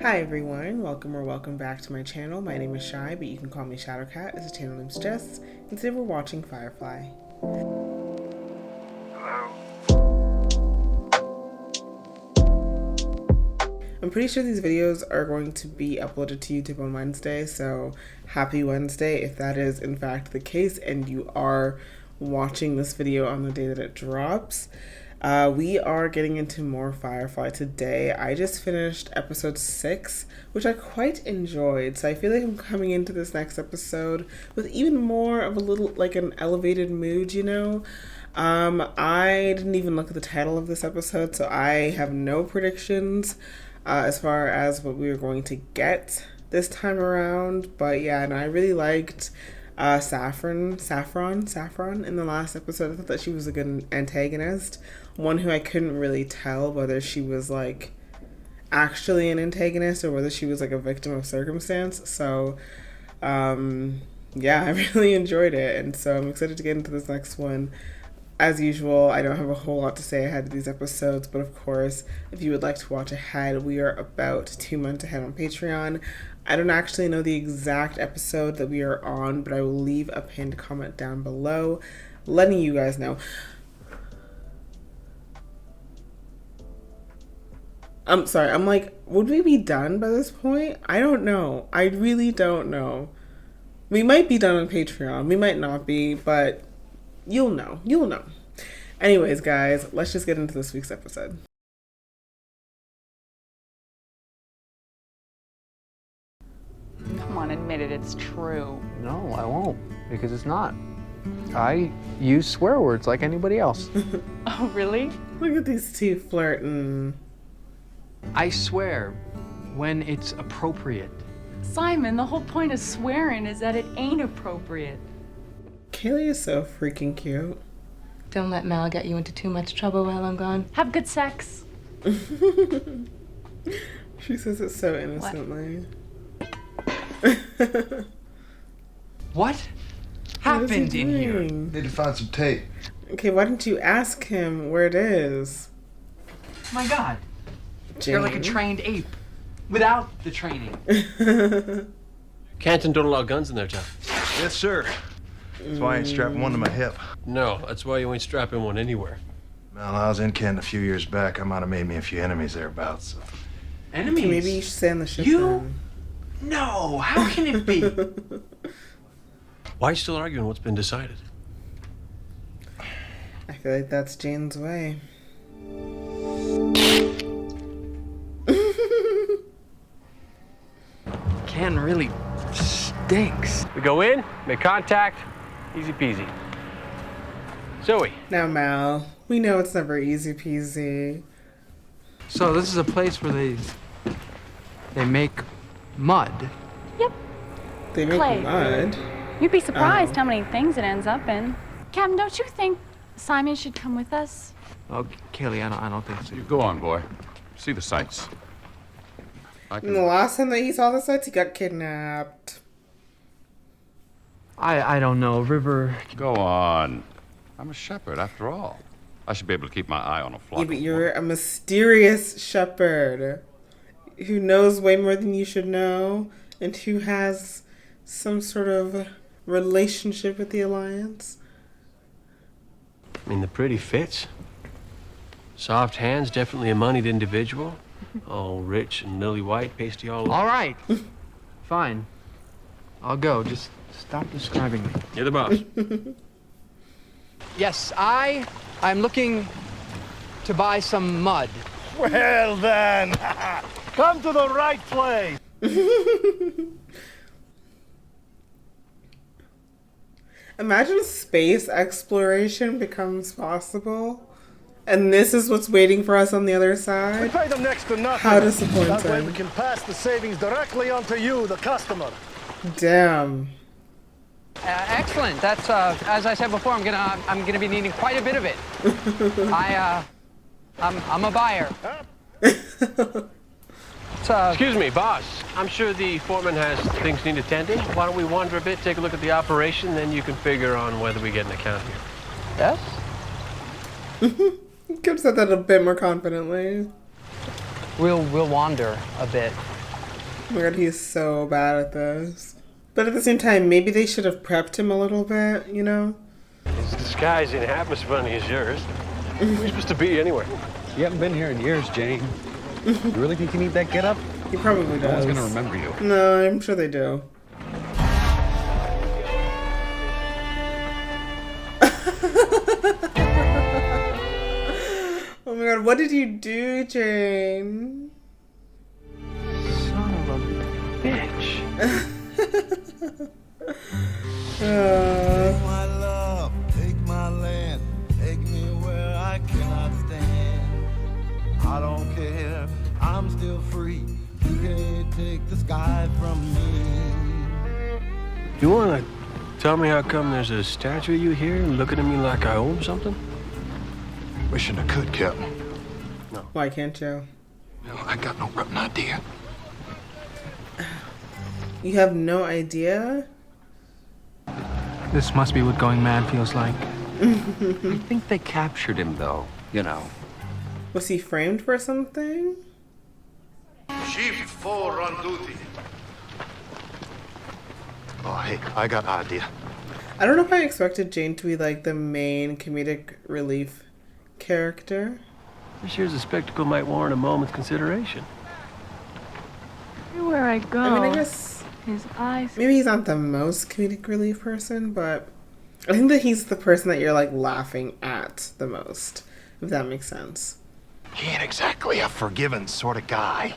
Hi everyone, welcome or welcome back to my channel. My name is Shy, but you can call me Shadowcat as the channel name suggests, and today we're watching Firefly. Hello? I'm pretty sure these videos are going to be uploaded to YouTube on Wednesday, so happy Wednesday if that is in fact the case and you are watching this video on the day that it drops. We are getting into more Firefly today. I just finished episode 6, which I quite enjoyed. So I feel like I'm coming into this next episode with even more of a little, like an elevated mood, you know? I didn't even look at the title of this episode, so I have no predictions as far as what we are going to get this time around. But yeah, and I really liked Saffron in the last episode. I thought that she was a good antagonist, one who I couldn't really tell whether she was like actually an antagonist or whether she was like a victim of circumstance. So yeah, I really enjoyed it, and so I'm excited to get into this next one. As usual, I don't have a whole lot to say ahead of these episodes, but of course, if you would like to watch ahead, we are about 2 months ahead on Patreon. I don't actually know the exact episode that we are on, but I will leave a pinned comment down below letting you guys know. I'm sorry, I'm like, would we be done by this point? I don't know. I really don't know. We might be done on Patreon. We might not be, but you'll know. You'll know. Anyways, guys, let's just get into this week's episode. Come on, admit it, it's true. No, I won't, because it's not. I use swear words like anybody else. Oh, really? Look at these two flirting. I swear when it's appropriate. Simon, the whole point of swearing is that it ain't appropriate. Kaylee is so freaking cute. Don't let Mal get you into too much trouble while I'm gone. Have good sex. She says it so innocently. What happened in here? Need to find some tape. Okay, why didn't you ask him where it is? My God, you're like a trained ape without the training. Canton don't allow guns in their town. Yes, sir. That's why I ain't strapping one to my hip. No, that's why you ain't strapping one anywhere. Well, I was in Canton a few years back. I might have made me a few enemies thereabouts. So. Enemies? Okay, maybe you should stay on the ship You? then. No, how can it be? Why are you still arguing what's been decided? I feel like that's Jane's way. Ken really stinks. We go in, make contact, easy peasy. Zoe. Now, Mal, we know it's never easy peasy. So this is a place where they make mud. Yep. They make Clay. mud. You'd be surprised how many things it ends up in. Captain, don't you think Simon should come with us? Oh, Kaylee, I don't think so. You go on, boy. See the sights. And the last time that he saw the sights, he got kidnapped. I don't know, River. Go on. I'm a shepherd, after all. I should be able to keep my eye on a flock. Yeah, but you're a mysterious shepherd who knows way more than you should know and who has some sort of relationship with the Alliance. I mean, the pretty fits. Soft hands, definitely a moneyed individual. All rich and lily white, pasty all over. All right. Fine. I'll go. Just stop describing me. You're the boss. Yes, I'm looking to buy some mud. Well then, come to the right place. Imagine space exploration becomes possible. And this is what's waiting for us on the other We side. pay them next to nothing. How disappointing. That way we can pass the savings directly onto you, the customer. Damn. Excellent. That's as I said before. I'm gonna be needing quite a bit of it. I'm a buyer. Excuse me, boss. I'm sure the foreman has things need attending. Why don't we wander a bit, take a look at the operation, then you can figure on whether we get an account here. Yes. You could have said that a bit more confidently. We'll wander a bit. Oh my god, he's so bad at this. But at the same time, maybe they should have prepped him a little bit, you know? His disguise ain't half as funny as yours. Where are you supposed to be anyway? You haven't been here in years, Jane. You really think you need that get up? He probably does. No one's gonna remember you. No, I'm sure they do. Oh my god, what did you do, Jane? Son of a bitch. My love, take my land, take me where I cannot stand. I don't care, I'm still free. You can't take the sky from me. You wanna tell me how come there's a statue of you here looking at me like I owe him something? Wishing I could, Captain. Why can't you? Well, I got no rotten idea. You have no idea? This must be what going mad feels like. I think they captured him, though. You know. Was he framed for something? Chief 4 on duty. Oh, hey, I got an idea. I don't know if I expected Jane to be like the main comedic relief character. This here's a spectacle might warrant a moment's consideration. Everywhere I go, I mean, I guess his eyes. maybe he's not the most comedic relief person, but I think that he's the person that you're like laughing at the most, if that makes sense. He ain't exactly a forgiving sort of guy.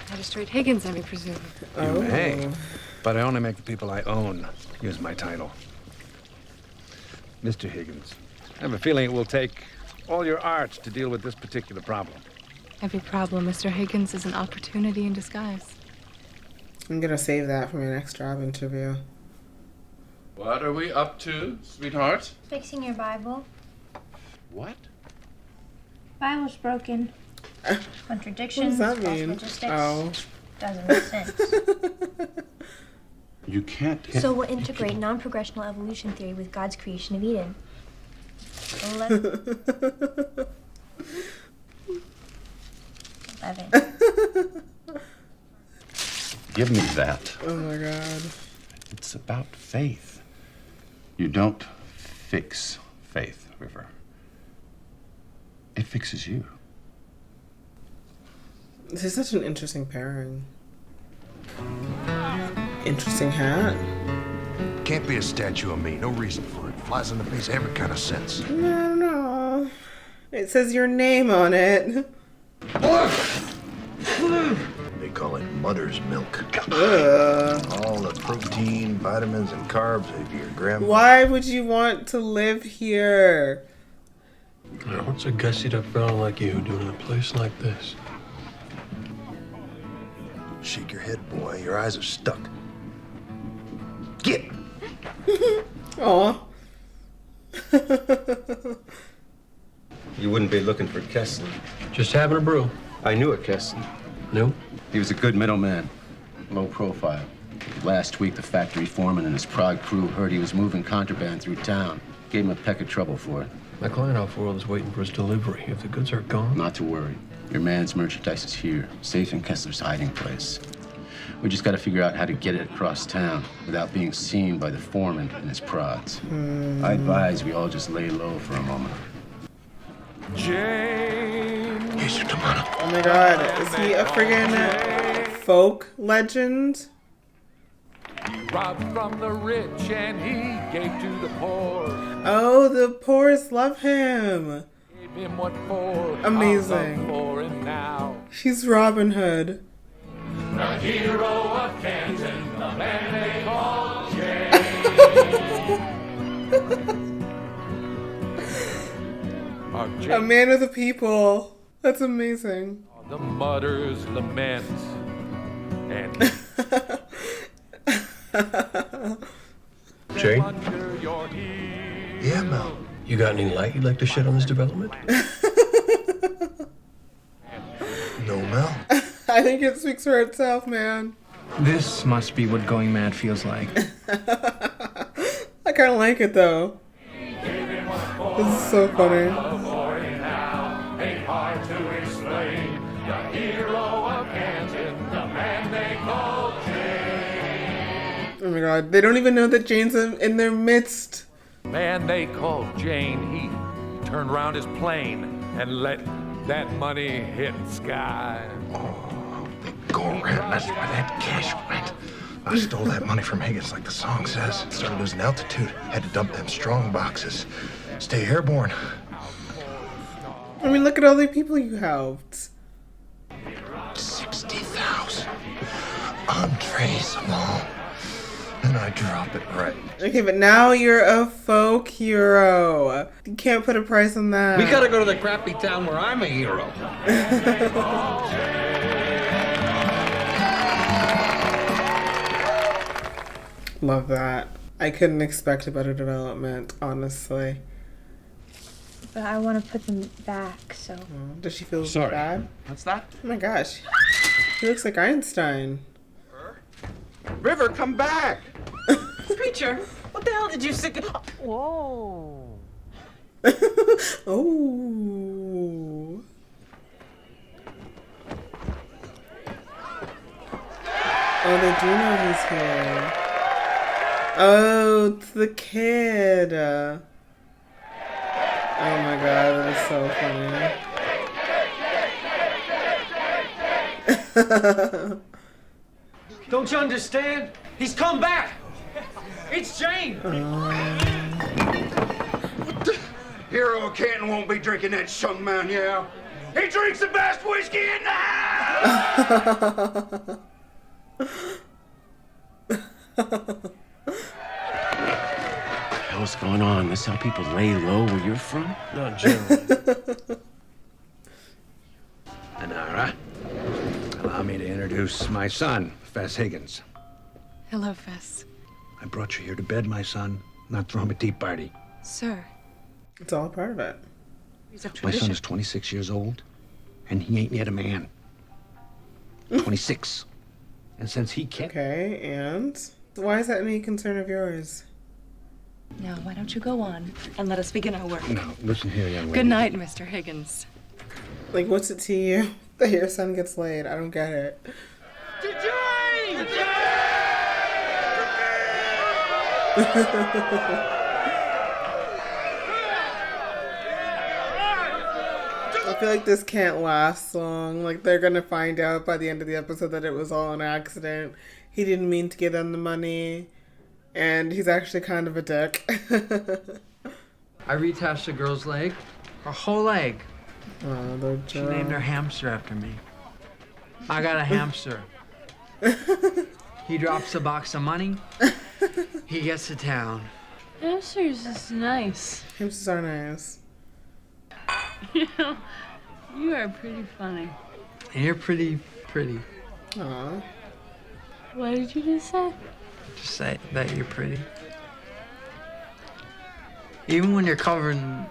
Magistrate Higgins, I presume. Oh. Hey, but I only make the people I own use my title. Mr. Higgins, I have a feeling it will take all your arts to deal with this particular problem. Every problem, Mr. Higgins, is an opportunity in disguise. I'm gonna save that for my next job interview. What are we up to, sweetheart? Fixing your Bible. What? Bible's broken. Contradictions, What does that false mean? logistics. Oh. Doesn't make sense. You can't. So we'll integrate non-progressional evolution theory with God's creation of Eden. 11. Give me that. Oh my god. It's about faith. You don't fix faith, River. It fixes you. This is such an interesting pairing. Interesting hat. Can't be a statue of me. No reason for it. Flies in the face of every kind of sense. No, no. It says your name on it. They call it mother's milk. Ugh. All the protein, vitamins, and carbs of your grandma. Why would you want to live here? What's a gussied up fellow like you doing in a place like this? Shake your head, boy. Your eyes are stuck. Get! Aw. You wouldn't be looking for Kessley. Just having a brew. I knew a Kessley. No? He was a good middleman, low profile. Last week, the factory foreman and his Prague crew heard he was moving contraband through town. Gave him a peck of trouble for it. My client off world is waiting for his delivery. If the goods are gone. Not to worry. Your man's merchandise is here, safe in Kessler's hiding place. We just got to figure out how to get it across town without being seen by the foreman and his prods. I advise we all just lay low for a moment. Here's your tomato. Oh my god, is he a friggin' folk legend? He robbed from the rich and he gave to the poor. Oh, the poorest love him. Gave him what for. Amazing. For him now. She's Robin Hood. The hero of Canton, the man they call Jane. A man of the people. That's amazing. The mutters lament. And Jane? Yeah, Mel. You got any light you'd like to shed on this development? No, Mel. I think it speaks for itself, man. This must be what going mad feels like. I kind of like it, though. This is so funny. hard to explain. The hero of god, they don't even know that Jane's in their midst. Man they called Jane Heath turned around his plane and let that money hit the sky. Oh, they go around. That's where that cash went. I stole that money from Higgins, like the song says. Started losing altitude. Had to dump them strong boxes. Stay airborne. I mean, look at all the people you helped. 60,000. Untraceable. And I drop it right. Okay, but now you're a folk hero. You can't put a price on that. We gotta go to the crappy town where I'm a hero. Love that. I couldn't expect a better development, honestly. But I want to put them back, so. Does she feel Sorry. bad? What's that? Oh my gosh. He looks like Einstein. River, come back! Preacher, what the hell did you sick? Whoa. Oh. Oh, they do know he's here. Oh, it's the kid. Oh my god, that is so funny. Don't you understand? He's come back! It's Jane! Hero of Canton won't be drinking that Shung Man, yeah? He drinks the best whiskey in the house! What's going on? This how people lay low where you're from? Not generally. Anara, allow me to introduce my son, Fess Higgins. Hello, Fess. I brought you here to bed, my son, not throw him a tea party. Sir. It's all part of it. My son is 26 years old, and he ain't yet a man. 26. And since he can't... Okay, and? Why is that any concern of yours? Now, why don't you go on and let us begin our work? No, listen here, young lady. Good night, Mr. Higgins. Like, what's it to you that your son gets laid? I don't get it. I feel like this can't last long. Like, they're gonna find out by the end of the episode that it was all an accident. He didn't mean to give them the money. And he's actually kind of a dick. I reattached the girl's leg. Her whole leg. Oh, she named her hamster after me. I got a hamster. He drops a box of money. He gets to town. Hamsters is nice. Hamsters are nice. You know, you are pretty funny. And you're pretty. Aw. What did you just say? Just say that you're pretty. Even when you're covered in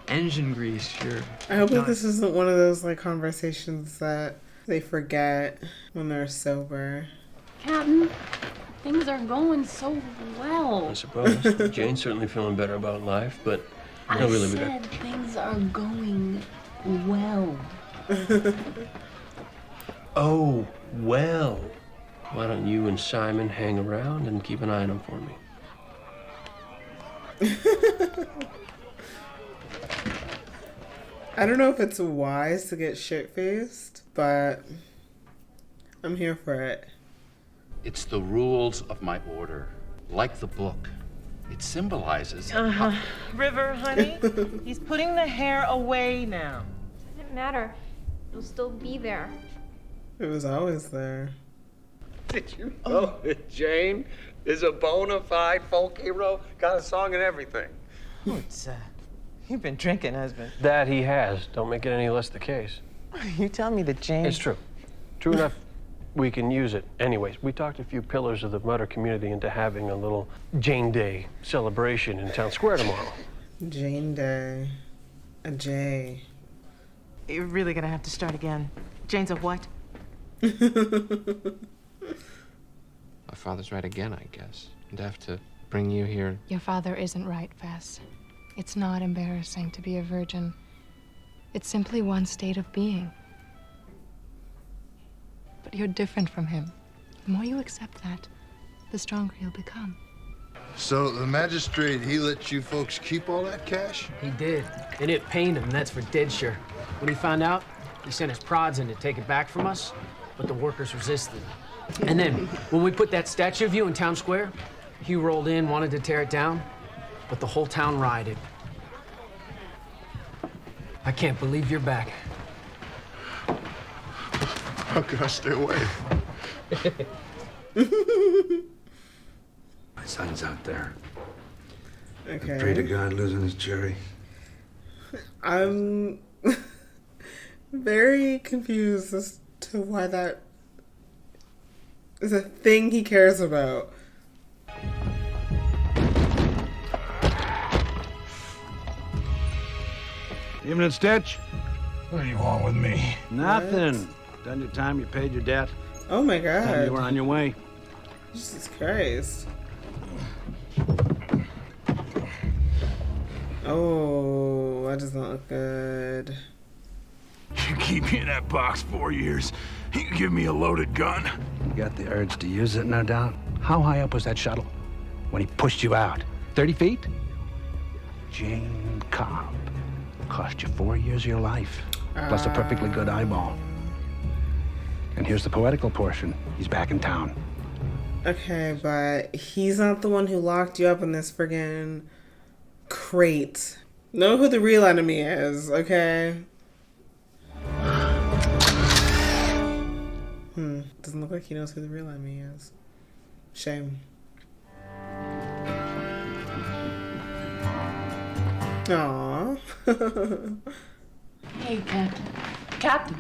engine grease, you're... I hope that not... this isn't one of those, like, conversations that they forget when they're sober. Captain, things are going so well. I suppose. Jane's certainly feeling better about life, but I no, really, we said things are going well. Oh, well. Why don't you and Simon hang around and keep an eye on him for me? I don't know if it's wise to get shit-faced, but I'm here for it. It's the rules of my order. Like the book. It symbolizes... River, honey, he's putting the hair away now. Doesn't matter. It'll still be there. It was always there. Did you know that Jane is a bona fide folk hero? Got a song and everything. Oh, it's, you've been drinking, husband. That he has. Don't make it any less the case. You tell me that Jane... It's true. True enough, we can use it. Anyways, we talked a few pillars of the Mutter community into having a little Jane Day celebration in Town Square tomorrow. Jane Day. A J. You're really gonna have to start again. Jane's a what? My father's right again, I guess. And to have to bring you here... Your father isn't right, Fess. It's not embarrassing to be a virgin. It's simply one state of being. But you're different from him. The more you accept that, the stronger you'll become. So the magistrate, he let you folks keep all that cash? He did, and it pained him, that's for dead sure. When he found out, he sent his prods in to take it back from us, but the workers resisted. And then, when we put that statue of you in town square, he rolled in, wanted to tear it down, but the whole town rioted. I can't believe you're back. How could I stay away? My son's out there. Okay. I pray to God losing his jury. I'm very confused as to why that is a thing he cares about. Evening, Stitch. What do you want with me? Nothing. Done your time, you paid your debt. Oh my god. Time you were on your way. Jesus Christ. Oh, that does not look good. You keep me in that box 4 years. You give me a loaded gun. You got the urge to use it, no doubt. How high up was that shuttle when he pushed you out? 30 feet? Jane Cobb. Cost you 4 years of your life, plus a perfectly good eyeball. And here's the poetical portion. He's back in town. Okay, but he's not the one who locked you up in this friggin' crate. Know who the real enemy is, okay? Doesn't look like he knows who the real enemy is. Shame. Aww. Hey, Captain. Captain.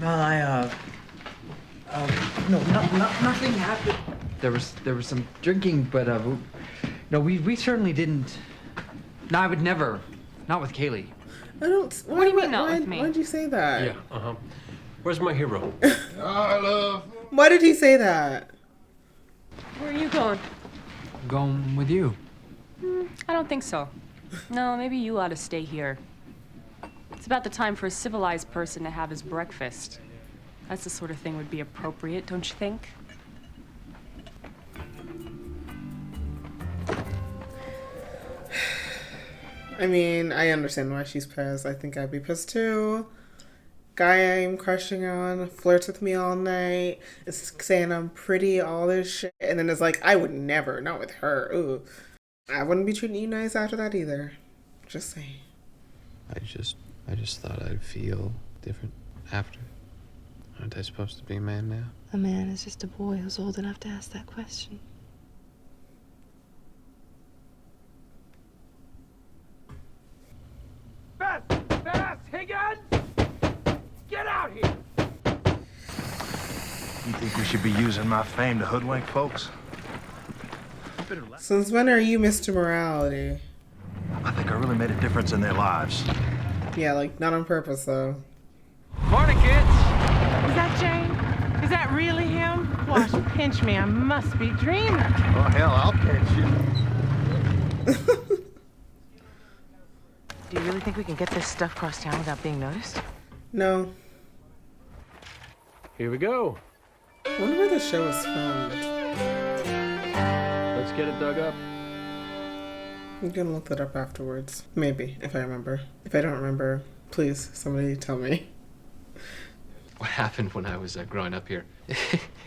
No, nothing happened. There was some drinking, but we certainly didn't. No, I would never. Not with Kaylee. I don't. What do you mean not with me? Why'd you say that? Yeah, Where's my hero? I love. Why did he say that? Where are you going? Going with you. I don't think so. No, maybe you ought to stay here. It's about the time for a civilized person to have his breakfast. That's the sort of thing would be appropriate, don't you think? I mean, I understand why she's pissed. I think I'd be pissed too. Guy I'm crushing on flirts with me all night, is saying I'm pretty, all this shit, and then it's like, I would never, not with her. Ooh. I wouldn't be treating you nice after that either. Just saying. I just thought I'd feel different after. Aren't I supposed to be a man now? A man is just a boy who's old enough to ask that question. Fast, Higgins! Get out here! You think we should be using my fame to hoodwink folks? Since when are you Mr. Morality? I think I really made a difference in their lives. Yeah, like, not on purpose, though. Morning, kids. Is that Jane? Is that really him? Wash, pinch me. I must be dreaming. Oh, hell, I'll pinch you. Do you really think we can get this stuff across town without being noticed? No. Here we go. I wonder where the show was filmed. Let's get it dug up. I'm gonna look that up afterwards. Maybe, if I remember. If I don't remember, please, somebody tell me. What happened when I was growing up here?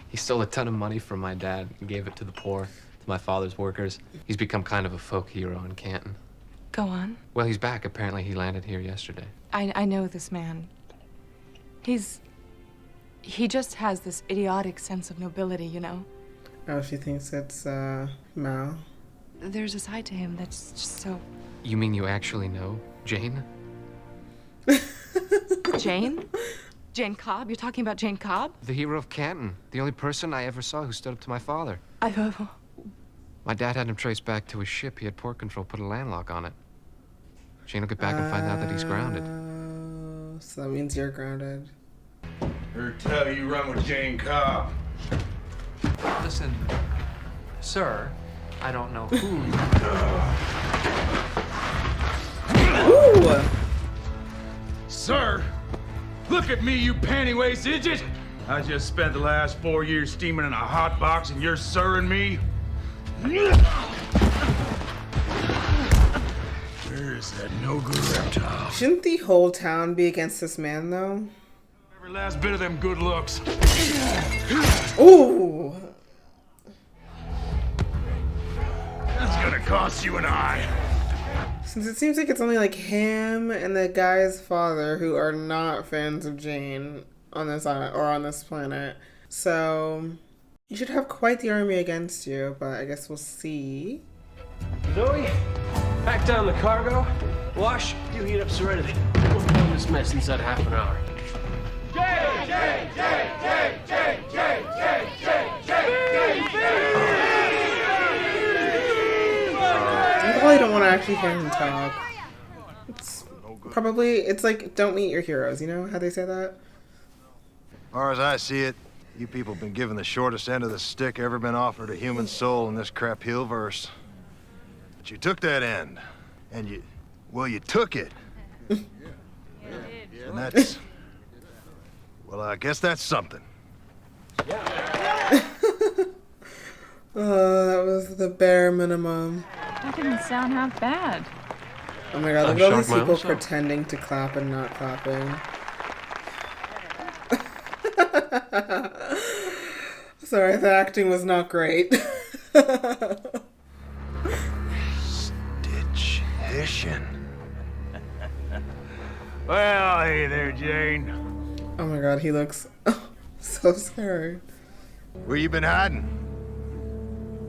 He stole a ton of money from my dad and gave it to the poor, to my father's workers. He's become kind of a folk hero in Canton. Go on. Well, he's back. Apparently, he landed here yesterday. I know this man. He just has this idiotic sense of nobility, you know? Oh, she thinks it's, Mal. There's a side to him that's just so... You mean you actually know Jane? Jane? Jane Cobb? You're talking about Jane Cobb? The hero of Canton. The only person I ever saw who stood up to my father. I... My dad had him traced back to his ship. He had port control, put a landlock on it. Jane will get back and find out that he's grounded. So that means you're grounded. Heard tell you run with Jane Cobb. Listen, sir, I don't know who. Ooh! Sir, look at me, you panty-waist idiot! I just spent the last 4 years steaming in a hot box and you're sirring me? Where's that no-good reptile? Shouldn't the whole town be against this man, though? Every last bit of them good looks. Ooh! That's gonna cost you an eye. Since it seems like it's only like him and the guy's father who are not fans of Jane on this island or on this planet, so you should have quite the army against you, but I guess we'll see. Zoe, pack down the cargo. Wash, you heat up Serenity. We'll find this mess inside half an hour. I probably don't want to actually hear him talk. It's like, don't meet your heroes, you know how they say that? As far as I see it, you people have been given the shortest end of the stick ever been offered a human soul in this crap hill verse. But you took that end, and you took it. And that's, well, I guess that's something. That was the bare minimum. That didn't sound half bad. Oh my god, look at all these people pretending to clap and not clapping. Sorry, the acting was not great. Stitch-ition. Well, hey there, Jane. Oh my god, he looks so scary. Where you been hiding?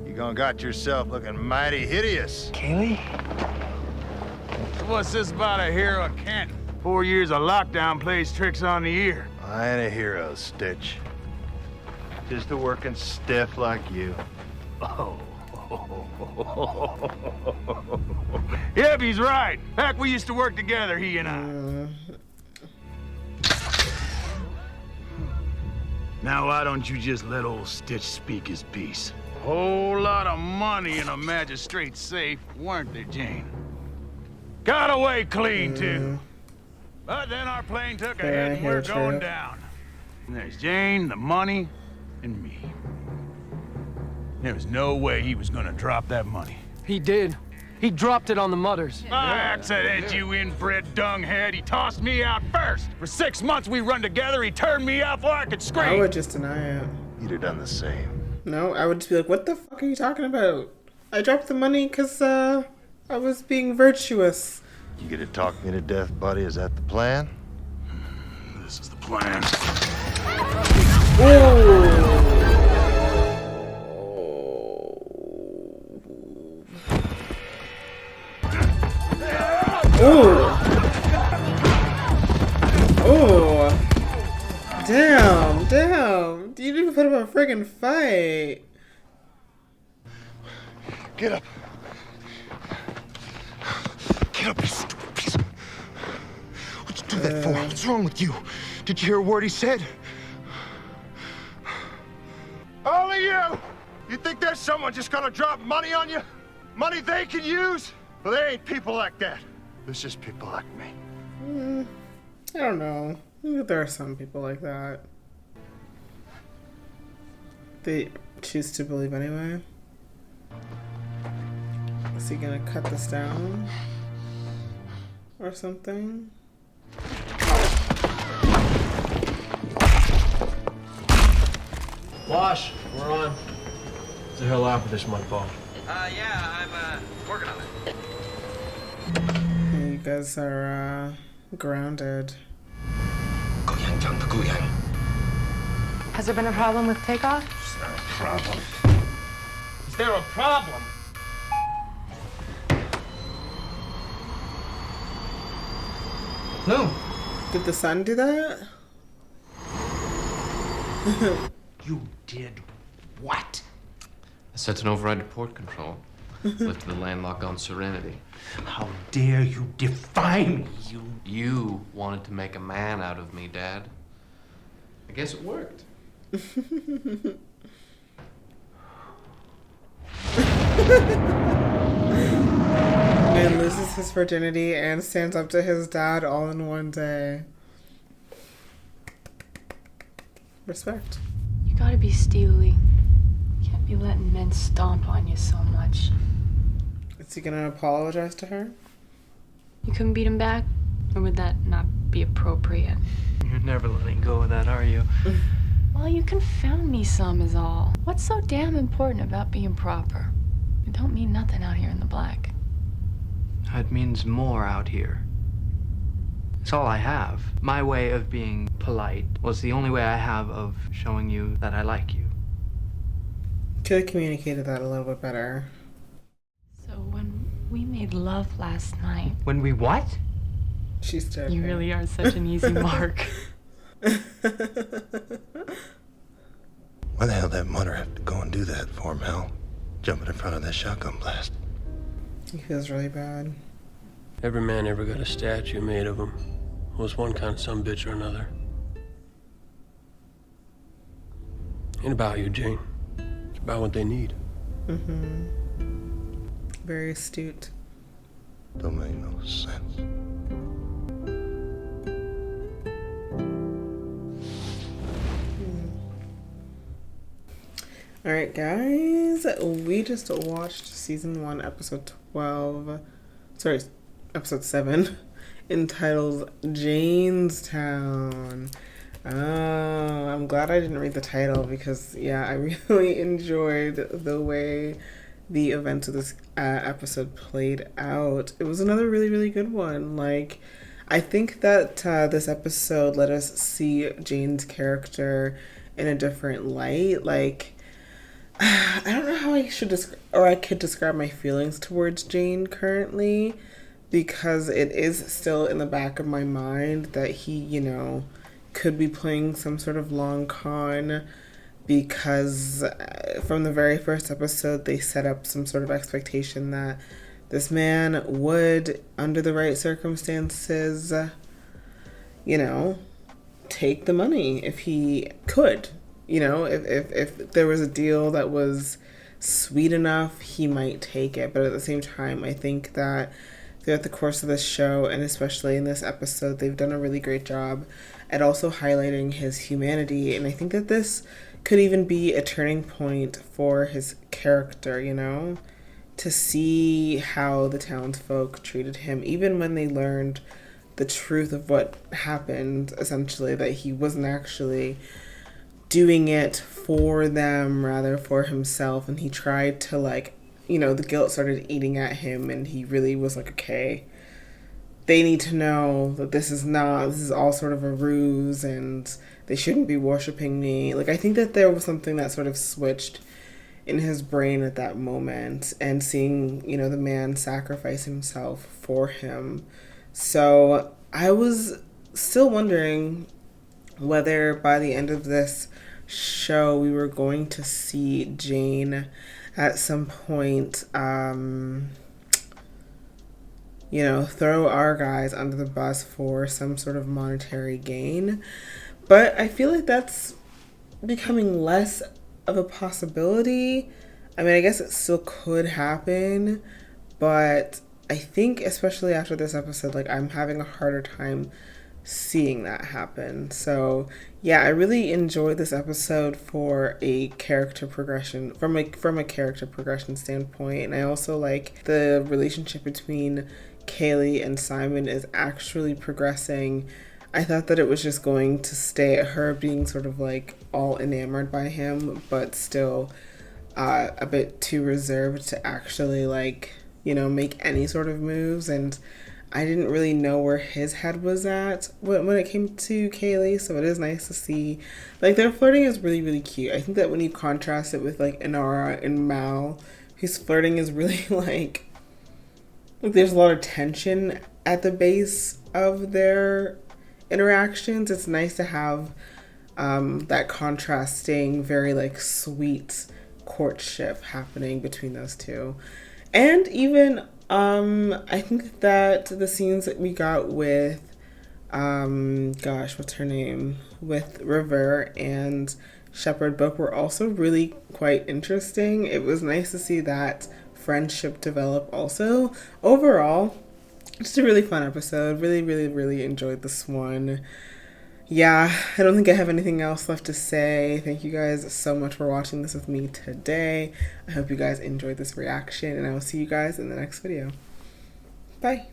You gone got yourself looking mighty hideous. Kaylee? What's this about a hero of Canton? 4 years of lockdown plays tricks on the ear. I ain't a hero, Stitch. Just a working stiff like you. Oh. Yep, he's right. Heck, we used to work together, he and I. Now, why don't you just let old Stitch speak his piece? Whole lot of money in a magistrate's safe, weren't there, Jane? Got away clean, too. But then our plane took a hit and we're going down. And there's Jane, the money, and me. There was no way he was gonna drop that money. He did. He dropped it on the mudders. Accident, you inbred dunghead. He tossed me out first. For 6 months we run together. He turned me out before I could scream. I would just deny it. You'd have done the same. No, I would just be like, what the fuck are you talking about? I dropped the money because, I was being virtuous. You gonna talk me to death, buddy? Is that the plan? This is the plan. Oh, damn. You didn't even put up a friggin' fight. Get up. Get up, you stupid piece of... What'd you do that for? What's wrong with you? Did you hear a word he said? All of you! You think there's someone just gonna drop money on you? Money they can use? Well, there ain't people like that. There's just people like me. I don't know. There are some people like that. They choose to believe anyway. Is he gonna cut this down? Or something? Wash, we're on. What's the hell up with this mudball? Yeah, I'm, working on it. You guys are, grounded. Has there been a problem with takeoff? Is there a problem? No. Did the sun do that? You did what? I sent an override to port control. Lifted the landlock on Serenity. How dare you defy me, you... You wanted to make a man out of me, Dad. I guess it worked. Man loses his virginity and stands up to his dad all in one day. Respect. You gotta be steely. Can't Can't be letting men stomp on you so much. Is he gonna apologize to her? You couldn't beat him back? Or would that not be appropriate? You're never letting go of that, are you? Well, you confound me some is all. What's so damn important about being proper? It don't mean nothing out here in the black. It means more out here. It's all I have. My way of being polite was the only way I have of showing you that I like you. Could have communicated that a little bit better. So when we made love last night... When we what? She's joking. You really are such an easy mark. Why the hell did that mother have to go and do that for him, Hal? Jumping in front of that shotgun blast. He feels really bad. Every man ever got a statue made of him. Was one kind of sumbitch or another. Ain't about you, Jane. It's about what they need. Mm-hmm. Very astute. Don't make no sense. Alright, guys. We just watched season 1, episode 12. Sorry, episode 7. Entitled Jaynestown. Oh, I'm glad I didn't read the title because, yeah, I really enjoyed the way the events of this episode played out. It was another really, really good one. Like, I think that this episode let us see Jane's character in a different light. Like, I don't know how I should I could describe my feelings towards Jane currently, because it is still in the back of my mind that he, you know, could be playing some sort of long con, because from the very first episode they set up some sort of expectation that this man would, under the right circumstances, you know, take the money if he could. You know, if there was a deal that was sweet enough, he might take it. But at the same time, I think that throughout the course of this show, and especially in this episode, they've done a really great job at also highlighting his humanity. And I think that this could even be a turning point for his character, you know? To see how the townsfolk treated him, even when they learned the truth of what happened, essentially, that he wasn't actually doing it for them, rather for himself. And he tried to, like, you know, the guilt started eating at him, and he really was like, okay, they need to know that this is all sort of a ruse, and they shouldn't be worshiping me. Like, I think that there was something that sort of switched in his brain at that moment, and seeing, you know, the man sacrifice himself for him. So I was still wondering whether by the end of this show we were going to see Jane at some point, you know, throw our guys under the bus for some sort of monetary gain. But I feel like that's becoming less of a possibility. I mean, I guess it still could happen, but I think especially after this episode, like, I'm having a harder time seeing that happen. So yeah, I really enjoyed this episode for a character progression, from a character progression standpoint. And I also like the relationship between Kaylee and Simon is actually progressing. I thought that it was just going to stay at her being sort of like all enamored by him, but still a bit too reserved to actually, like, you know, make any sort of moves. And I didn't really know where his head was at when it came to Kaylee, so it is nice to see. Like, their flirting is really, really cute. I think that when you contrast it with, like, Inara and Mal, whose flirting is really, like, there's a lot of tension at the base of their interactions. It's nice to have that contrasting, very, like, sweet courtship happening between those two. And even I think that the scenes that we got with, gosh, what's her name? With River and Shepherd Book were also really quite interesting. It was nice to see that friendship develop also. Overall, just a really fun episode. Really, really, really enjoyed this one. yeah, I don't think I have anything else left to say. Thank you guys so much for watching this with me today. I hope you guys enjoyed this reaction, and I will see you guys in the next video. Bye.